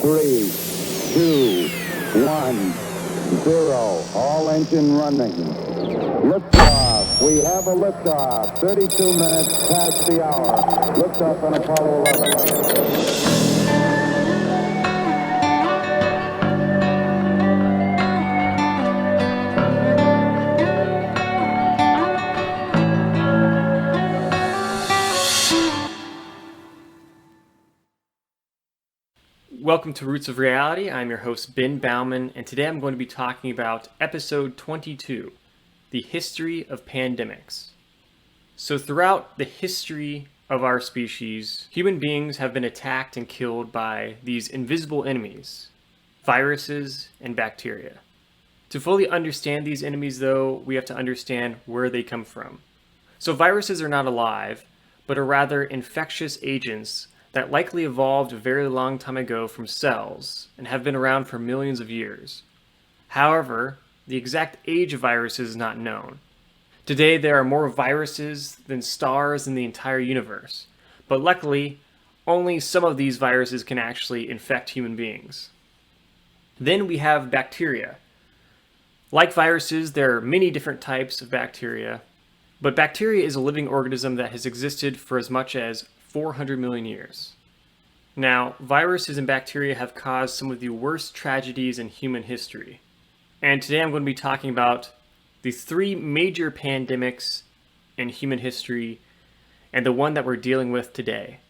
3, 2, 1, 0. All engine running. Liftoff. We have a liftoff. 32 minutes past the hour. Liftoff on Apollo 11. Welcome to Roots of Reality. I'm your host, Ben Baumann, and today I'm going to be talking about episode 22, the history of pandemics. So throughout the history of our species, human beings have been attacked and killed by these invisible enemies, viruses and bacteria. To fully understand these enemies, though, we have to understand where they come from. So viruses are not alive, but are rather infectious agents that likely evolved a very long time ago from cells and have been around for millions of years. However, the exact age of viruses is not known. Today there are more viruses than stars in the entire universe, but luckily only some of these viruses can actually infect human beings. Then we have bacteria. Like viruses, there are many different types of bacteria, but bacteria is a living organism that has existed for as much as 400 million years. Now, viruses and bacteria have caused some of the worst tragedies in human history. And today I'm going to be talking about the three major pandemics in human history and the one that we're dealing with today.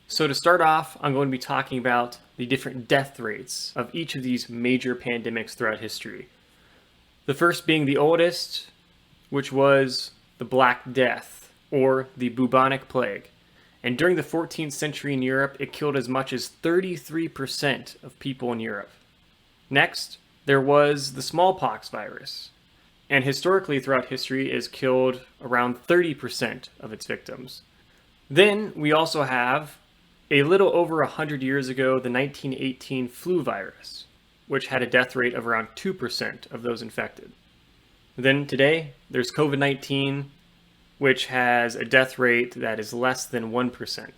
So to start off, I'm going to be talking about the different death rates of each of these major pandemics throughout history. The first being the oldest, which was the Black Death, or the Bubonic Plague. And during the 14th century in Europe, it killed as much as 33% of people in Europe. Next, there was the Smallpox Virus. And historically throughout history, it has killed around 30% of its victims. Then we also have, a little over 100 years ago, the 1918 flu virus, which had a death rate of around 2% of those infected. Then today, there's COVID-19, which has a death rate that is less than 1%.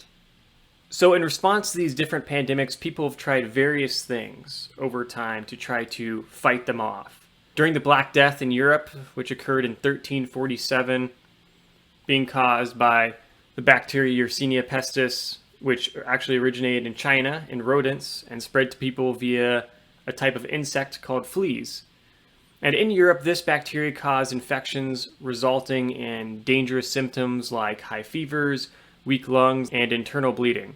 So in response to these different pandemics, people have tried various things over time to try to fight them off. During the Black Death in Europe, which occurred in 1347, being caused by the bacteria Yersinia pestis, which actually originated in China in rodents and spread to people via a type of insect called fleas. And in Europe, this bacteria caused infections resulting in dangerous symptoms like high fevers, weak lungs, and internal bleeding.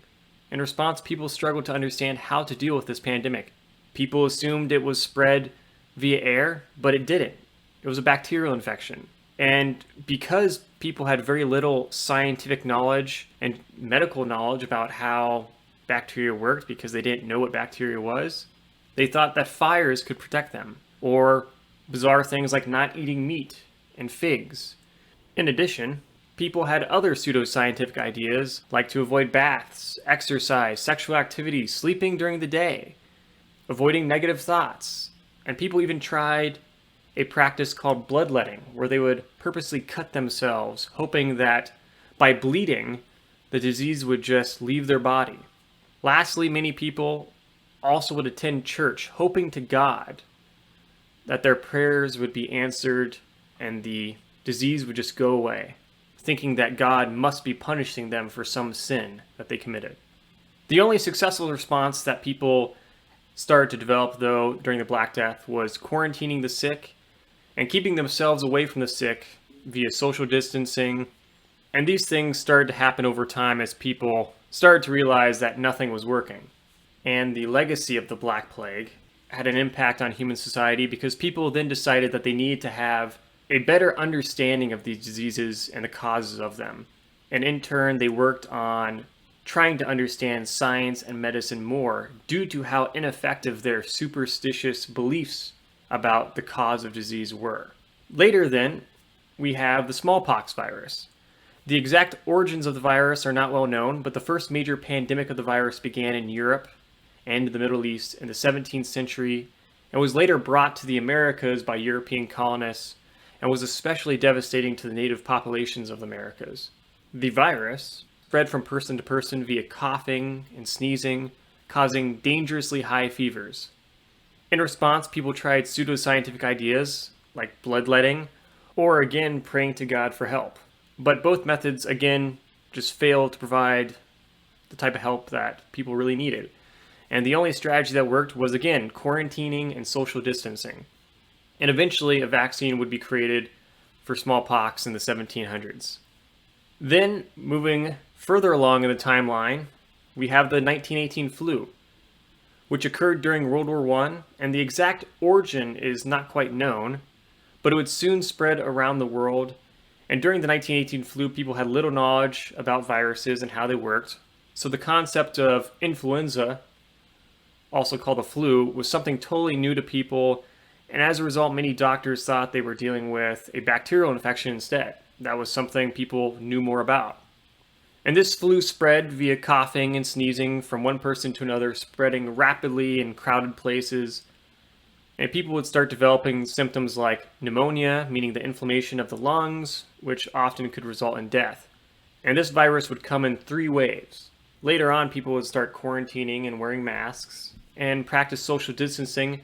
In response, people struggled to understand how to deal with this pandemic. People assumed it was spread via air, but it didn't. It was a bacterial infection. And because people had very little scientific knowledge and medical knowledge about how bacteria worked, because they didn't know what bacteria was, they thought that fires could protect them, or bizarre things like not eating meat and figs. In addition, people had other pseudoscientific ideas like to avoid baths, exercise, sexual activity, sleeping during the day, avoiding negative thoughts, and people even tried a practice called bloodletting, where they would purposely cut themselves, hoping that by bleeding, the disease would just leave their body. Lastly, many people also would attend church, hoping to God that their prayers would be answered and the disease would just go away, thinking that God must be punishing them for some sin that they committed. The only successful response that people started to develop, though, during the Black Death was quarantining the sick and keeping themselves away from the sick via social distancing. And these things started to happen over time as people started to realize that nothing was working. And the legacy of the Black Plague had an impact on human society because people then decided that they needed to have a better understanding of these diseases and the causes of them. And in turn, they worked on trying to understand science and medicine more due to how ineffective their superstitious beliefs about the cause of disease were. Later then, we have the smallpox virus. The exact origins of the virus are not well known, but the first major pandemic of the virus began in Europe and the Middle East in the 17th century, and was later brought to the Americas by European colonists, and was especially devastating to the native populations of the Americas. The virus spread from person to person via coughing and sneezing, causing dangerously high fevers. In response, people tried pseudoscientific ideas like bloodletting, or again praying to God for help. But both methods again just failed to provide the type of help that people really needed. And the only strategy that worked was again quarantining and social distancing. And eventually a vaccine would be created for smallpox in the 1700s. Then, moving further along in the timeline, we have the 1918 flu, which occurred during World War I, and the exact origin is not quite known, but it would soon spread around the world. And during the 1918 flu, people had little knowledge about viruses and how they worked, so the concept of influenza, also called the flu, was something totally new to people, and as a result, many doctors thought they were dealing with a bacterial infection instead. That was something people knew more about. And this flu spread via coughing and sneezing from one person to another, spreading rapidly in crowded places. And people would start developing symptoms like pneumonia, meaning the inflammation of the lungs, which often could result in death. And this virus would come in 3 waves. Later on, people would start quarantining and wearing masks and practice social distancing,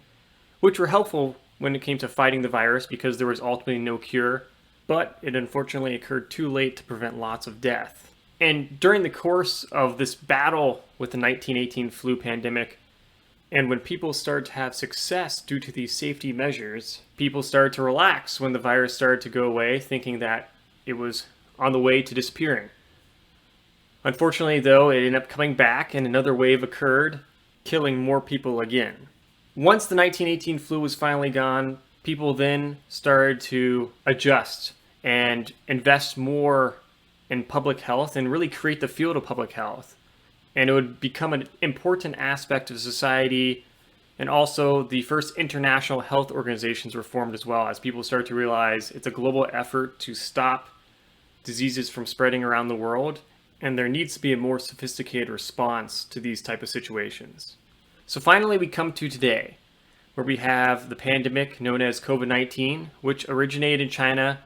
which were helpful when it came to fighting the virus because there was ultimately no cure, but it unfortunately occurred too late to prevent lots of death. And during the course of this battle with the 1918 flu pandemic, and when people started to have success due to these safety measures, people started to relax when the virus started to go away, thinking that it was on the way to disappearing. Unfortunately, though, it ended up coming back and another wave occurred, killing more people again. Once the 1918 flu was finally gone, people then started to adjust and invest more in public health and really create the field of public health. And it would become an important aspect of society, and also the first international health organizations were formed as well, as people start to realize it's a global effort to stop diseases from spreading around the world, and there needs to be a more sophisticated response to these type of situations. So finally we come to today, where we have the pandemic known as COVID-19, which originated in China,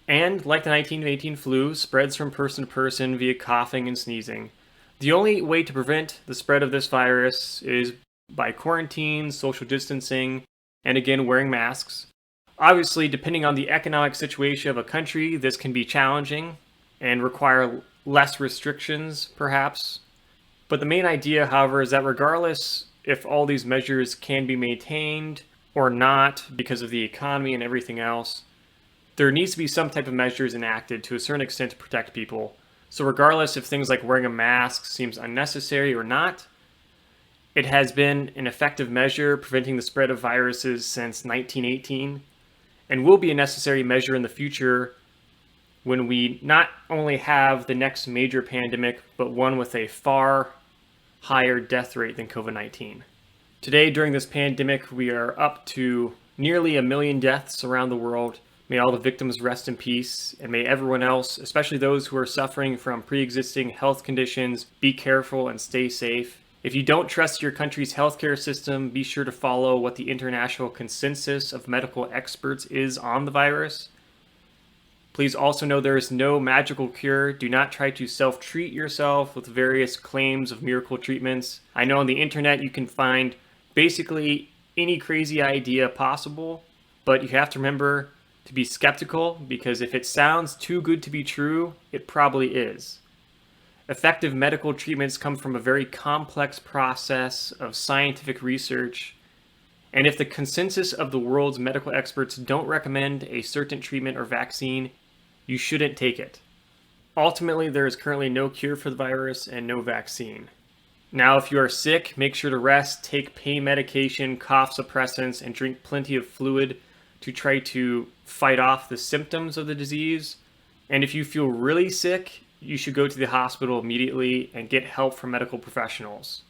and like the 1918 flu, spreads from person to person via coughing and sneezing. The only way to prevent the spread of this virus is by quarantine, social distancing, and again, wearing masks. Obviously, depending on the economic situation of a country, this can be challenging and require less restrictions, perhaps. But the main idea, however, is that regardless if all these measures can be maintained or not because of the economy and everything else, there needs to be some type of measures enacted to a certain extent to protect people. So regardless if things like wearing a mask seems unnecessary or not, it has been an effective measure preventing the spread of viruses since 1918 and will be a necessary measure in the future when we not only have the next major pandemic, but one with a far higher death rate than COVID-19. Today, during this pandemic, we are up to nearly 1 million deaths around the world. May all the victims rest in peace, and may everyone else, especially those who are suffering from pre-existing health conditions, be careful and stay safe. If you don't trust your country's healthcare system, be sure to follow what the international consensus of medical experts is on the virus. Please also know there is no magical cure. Do not try to self-treat yourself with various claims of miracle treatments. I know on the internet you can find basically any crazy idea possible, but you have to remember to be skeptical, because if it sounds too good to be true, it probably is. Effective medical treatments come from a very complex process of scientific research, and if the consensus of the world's medical experts don't recommend a certain treatment or vaccine, you shouldn't take it. Ultimately, there is currently no cure for the virus and no vaccine. Now, if you are sick, make sure to rest, take pain medication, cough suppressants, and drink plenty of fluid to try to fight off the symptoms of the disease. And if you feel really sick, you should go to the hospital immediately and get help from medical professionals.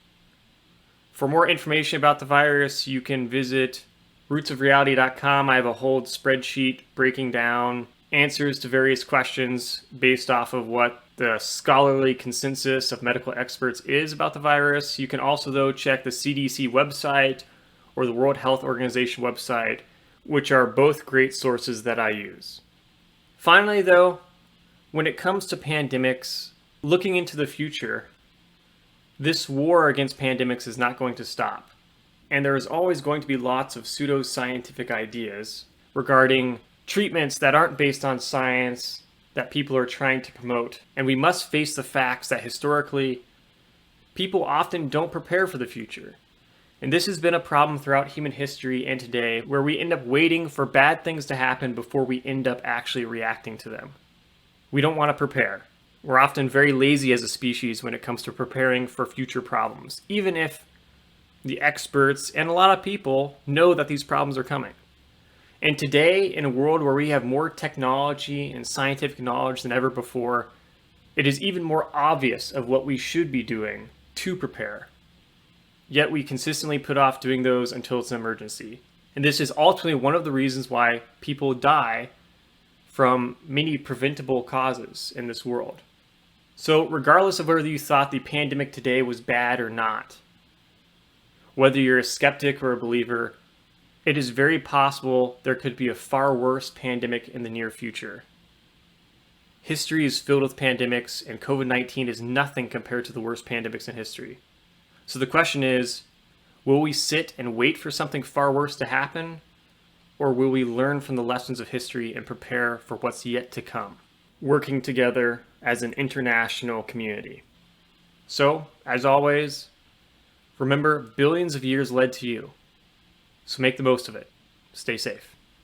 For more information about the virus, you can visit rootsofreality.com. I have a whole spreadsheet breaking down answers to various questions based off of what the scholarly consensus of medical experts is about the virus. You can also, though, check the CDC website or the World Health Organization website, which are both great sources that I use. Finally, though, when it comes to pandemics, looking into the future, This war against pandemics is not going to stop. And there is always going to be lots of pseudoscientific ideas regarding treatments that aren't based on science that people are trying to promote. And we must face the facts that historically, people often don't prepare for the future. And this has been a problem throughout human history and today, where we end up waiting for bad things to happen before we end up actually reacting to them. We don't want to prepare. We're often very lazy as a species when it comes to preparing for future problems, even if the experts and a lot of people know that these problems are coming. And today, in a world where we have more technology and scientific knowledge than ever before, it is even more obvious of what we should be doing to prepare. Yet we consistently put off doing those until it's an emergency. And this is ultimately one of the reasons why people die from many preventable causes in this world. So regardless of whether you thought the pandemic today was bad or not, whether you're a skeptic or a believer, it is very possible there could be a far worse pandemic in the near future. History is filled with pandemics, and COVID-19 is nothing compared to the worst pandemics in history. So the question is, will we sit and wait for something far worse to happen? Or will we learn from the lessons of history and prepare for what's yet to come, working together as an international community? So, as always, remember, billions of years led to you. So make the most of it. Stay safe.